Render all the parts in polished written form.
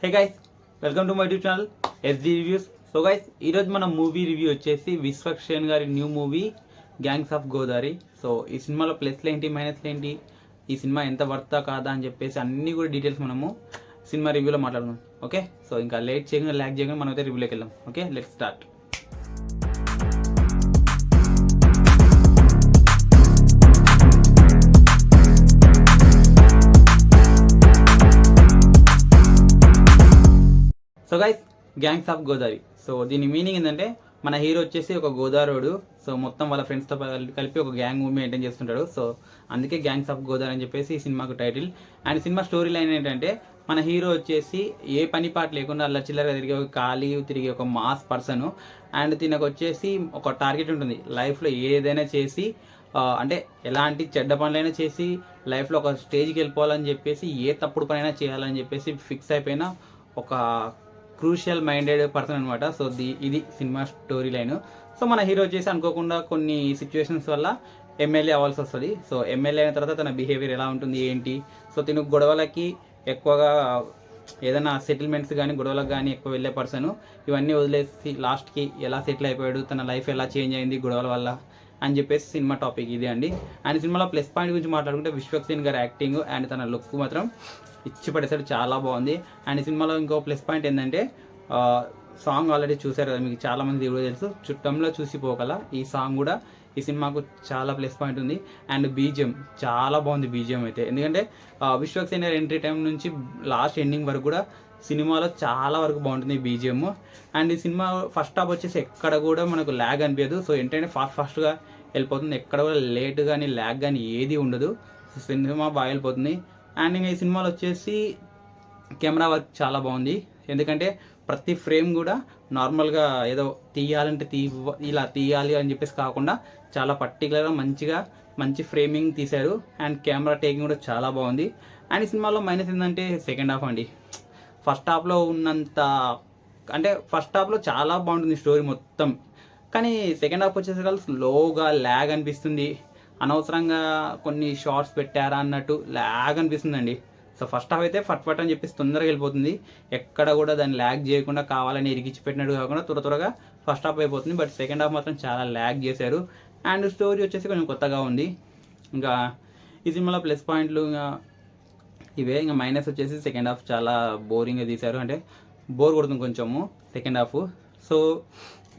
Hey guys, welcome to my YouTube channel SD reviews. So guys, ఈరోజు మన movie review వచ్చేసి విశ్వక్షేణ్ గారి new movie gangs of Godavari. So ఈ సినిమాలో ప్లస్లు ఏంటి, మైనస్లు ఏంటి, ఈ సినిమా ఎంత వర్తా కాదా అని చెప్పేసి అన్నీ కూడా డీటెయిల్స్ మనము సినిమా రివ్యూలో మాట్లాడుకుందాం. ఓకే, సో ఇంకా లేట్ చేయకుండా ల్యాక్ చేయకుండా మనం అయితే రివ్యూలోకి వెళ్దాం. Okay, let's start. So guys, gangs of Godavari. So దీని మీనింగ్ ఏంటంటే, మన హీరో వచ్చేసి ఒక గోదావరోడు. సో మొత్తం వాళ్ళ ఫ్రెండ్స్తో కలిపి ఒక గ్యాంగ్ మూవీ మెయింటైన్ చేస్తుంటాడు. సో అందుకే గ్యాంగ్స్ ఆఫ్ గోదావరి అని చెప్పేసి ఈ సినిమాకు title. And cinema story line ఏంటంటే, మన హీరో వచ్చేసి ఏ పని పాట లేకుండా అలా చిల్లరగా తిరిగే ఒక ఖాళీ తిరిగే ఒక మాస్ పర్సన్. అండ్ తినకు వచ్చేసి ఒక టార్గెట్ ఉంటుంది లైఫ్లో, ఏదైనా చేసి అంటే ఎలాంటి చెడ్డ పనులైనా చేసి లైఫ్లో ఒక స్టేజ్కి వెళ్ళిపోవాలని చెప్పేసి, ఏ తప్పుడు పనైనా చేయాలని చెప్పేసి ఫిక్స్ అయిపోయిన ఒక క్రూషియల్ మైండెడ్ పర్సన్ అనమాట. సో ఇది సినిమా స్టోరీ లైన్. సో మన హీరో వచ్చేసి అనుకోకుండా కొన్ని సిచ్యువేషన్స్ వల్ల ఎమ్మెల్యే అవ్వాల్సి వస్తుంది. సో ఎమ్మెల్యే అయిన తర్వాత తన బిహేవియర్ ఎలా ఉంటుంది ఏంటి, సో తిను గొడవలకి ఎక్కువగా ఏదైనా సెటిల్మెంట్స్ కానీ గొడవలకు కానీ ఎక్కువ వెళ్ళే పర్సన్. ఇవన్నీ వదిలేసి లాస్ట్కి ఎలా సెటిల్ అయిపోయాడు, తన లైఫ్ ఎలా చేంజ్ అయింది గొడవల వల్ల అని చెప్పేసి సినిమా టాపిక్ ఇది అండి. అండ్ సినిమాలో ప్లస్ పాయింట్ గురించి మాట్లాడుకుంటే, విశ్వక్షేణ్ గారి యాక్టింగ్ అండ్ తన లుక్ మాత్రం ఇచ్చి పడేసాడు, చాలా బాగుంది. అండ్ ఈ సినిమాలో ఇంకో ప్లస్ పాయింట్ ఏంటంటే, సాంగ్ ఆల్రెడీ చూసారు కదా, మీకు చాలామంది కూడా తెలుసు, చుట్టంలో చూసిపోగల ఈ సాంగ్ కూడా ఈ సినిమాకు చాలా ప్లస్ పాయింట్ ఉంది. అండ్ బీజిఎం చాలా బాగుంది, బీజిఎం అయితే. ఎందుకంటే విశ్వక్షేణ్ గారి ఎంట్రీ టైం నుంచి లాస్ట్ ఎండింగ్ వరకు కూడా సినిమాలో చాలా వరకు బాగుంటుంది బీజిఎం. అండ్ ఈ సినిమా ఫస్ట్ హాఫ్ వచ్చేసి ఎక్కడ కూడా మనకు ల్యాగ్ అనిపించదు. సో ఏంటంటే ఫాస్ట్గా వెళ్ళిపోతుంది, ఎక్కడ కూడా లేట్ కానీ ల్యాగ్ కానీ ఏది ఉండదు. సినిమా బాగా వెళ్ళిపోతుంది. అండ్ ఇంకా ఈ సినిమాలో వచ్చేసి కెమెరా వర్క్ చాలా బాగుంది. ఎందుకంటే ప్రతి ఫ్రేమ్ కూడా నార్మల్గా ఏదో తీయాలంటే ఇలా తీయాలి అని చెప్పేసి కాకుండా చాలా పర్టికులర్గా మంచి ఫ్రేమింగ్ తీశారు. అండ్ కెమెరా టేకింగ్ కూడా చాలా బాగుంది. అండ్ ఈ సినిమాలో మైనస్ ఏంటంటే సెకండ్ హాఫ్ అండి. ఫస్ట్ హాఫ్లో ఉన్నంత, అంటే ఫస్ట్ హాఫ్లో చాలా బాగుంటుంది స్టోరీ మొత్తం, కానీ సెకండ్ హాఫ్ వచ్చేసరికి స్లోగా ల్యాగ్ అనిపిస్తుంది. అనవసరంగా కొన్ని షార్ట్స్ పెట్టారా అన్నట్టు ల్యాగ్ అనిపిస్తుందండి. సో ఫస్ట్ హాఫ్ అయితే ఫట్ అని చెప్పేసి తొందరగా వెళ్ళిపోతుంది, ఎక్కడ కూడా దాన్ని ల్యాగ్ చేయకుండా కావాలని ఇరికిచ్చి పెట్టినట్టు కాకుండా త్వరగా ఫస్ట్ హాఫ్ అయిపోతుంది. బట్ సెకండ్ హాఫ్ మాత్రం చాలా ల్యాగ్ చేశారు. అండ్ స్టోరీ వచ్చేసి కొంచెం కొత్తగా ఉంది. ఇంకా ఈ సినిమాలో ప్లస్ పాయింట్లు ఇవే. ఇంకా మైనస్ వచ్చేసి సెకండ్ హాఫ్ చాలా బోరింగ్గా తీశారు, అంటే బోర్ కొడుతుంది కొంచెము సెకండ్ హాఫ్. సో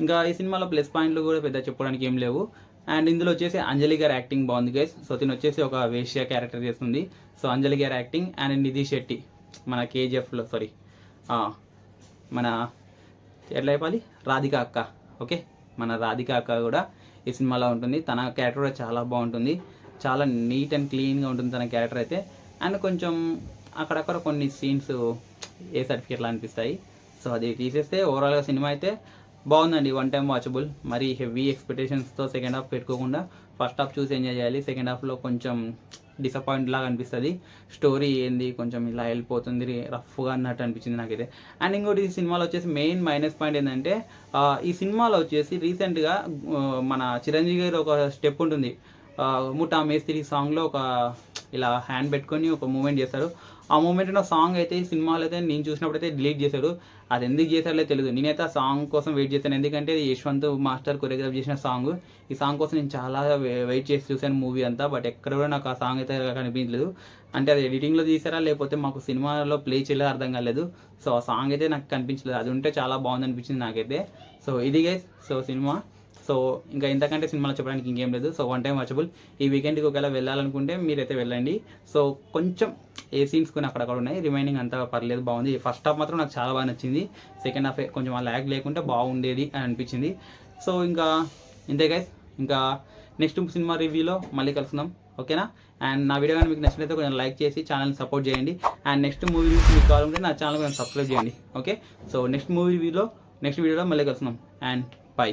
ఇంకా ఈ సినిమాలో ప్లస్ పాయింట్లు కూడా పెద్ద చెప్పడానికి ఏం లేవు. అండ్ ఇందులో వచ్చేసి అంజలి గారి యాక్టింగ్ బాగుంది గైస్. సో తిను వచ్చేసి ఒక వేశ్య క్యారెక్టర్ చేస్తుంది. సో అంజలి గారి యాక్టింగ్. అండ్ నిధి శెట్టి మన కేజీఎఫ్లో మన ఎట్లా చెప్పాలి, రాధిక అక్క. ఓకే, మన రాధిక అక్క కూడా ఈ సినిమాలో ఉంటుంది. తన క్యారెక్టర్ కూడా చాలా బాగుంటుంది, చాలా నీట్ అండ్ క్లీన్గా ఉంటుంది తన క్యారెక్టర్ అయితే. అండ్ కొంచెం అక్కడక్కడ కొన్ని సీన్స్ ఏ సర్టిఫికేట్లా అనిపిస్తాయి. సో అది తీసేస్తే ఓవరాల్గా సినిమా అయితే బాగుందండి, వన్ టైం వాచబుల్. మరి హెవీ ఎక్స్పెక్టేషన్స్తో సెకండ్ హాఫ్ పెట్టుకోకుండా ఫస్ట్ హాఫ్ చూసి ఎంజాయ్ చేయాలి. సెకండ్ హాఫ్లో కొంచెం డిసప్పాయింట్ లాగా అనిపిస్తుంది. స్టోరీ ఏంది కొంచెం ఇలా వెళ్ళిపోతుంది, రఫ్గా అన్నట్టు అనిపించింది నాకైతే. అండ్ ఇంకోటి ఈ సినిమాలో వచ్చేసి మెయిన్ మైనస్ పాయింట్ ఏంటంటే, ఈ సినిమాలో వచ్చేసి రీసెంట్గా మన చిరంజీవి గారి ఒక స్టెప్ ఉంటుంది, ముఠా మేస్త్రి సాంగ్లో ఒక ఇలా హ్యాండ్ పెట్టుకొని ఒక మూమెంట్ చేస్తారు. ఆ మూమెంట్ ఉన్న సాంగ్ అయితే ఈ సినిమాలో అయితే నేను చూసినప్పుడు అయితే డిలీట్ చేశారు. అది ఎందుకు చేశారో తెలియదు. నేనైతే ఆ సాంగ్ కోసం వెయిట్ చేశాను, ఎందుకంటే యశ్వంత్ మాస్టర్ కొరియోగ్రాఫ్ చేసిన సాంగ్. ఈ సాంగ్ కోసం నేను చాలా వెయిట్ చేసి చూశాను మూవీ అంతా. బట్ ఎక్కడ కూడా నాకు ఆ సాంగ్ అయితే కనిపించలేదు. అంటే అది ఎడిటింగ్లో తీసారా లేకపోతే మాకు సినిమాలో ప్లే చేయలేదు అర్థం కాలేదు. సో ఆ సాంగ్ అయితే నాకు కనిపించలేదు. అది ఉంటే చాలా బాగుంది అనిపించింది నాకైతే. సో ఇది గైస్, సో సినిమా. సో ఇంకా ఇంతకంటే సినిమాలో చెప్పడానికి ఇంకేం లేదు. So one time watchable. ఈ వీకెండ్కి ఒకవేళ వెళ్ళాలనుకుంటే మీరైతే వెళ్ళండి. సో కొంచెం ఏ సీన్స్ కొన్ని అక్కడక్కడ ఉన్నాయి, రిమైనింగ్ అంతా పర్లేదు, బాగుంది. ఫస్ట్ హాఫ్ మాత్రం నాకు చాలా బాగా నచ్చింది. సెకండ్ హాఫ్ కొంచెం ఆ ల్యాగ్ లేకుంటే బాగుండేది అని అనిపించింది. సో ఇంకా ఇంతే గైస్, ఇంకా నెక్స్ట్ సినిమా రివ్యూలో మళ్ళీ కలుసుకుందాం, ఓకేనా? అండ్ నా వీడియో కానీ మీకు నచ్చినట్లయితే కొంచెం లైక్ చేసి ఛానల్ని సపోర్ట్ చేయండి. అండ్ నెక్స్ట్ మూవీ రివ్యూస్ మీకు కావాలంటే నా ఛానల్ కొంచెం సబ్స్క్రైబ్ చేయండి, ఓకే? సో నెక్స్ట్ వీడియోలో మళ్ళీ కలుసుకుందాం. And by.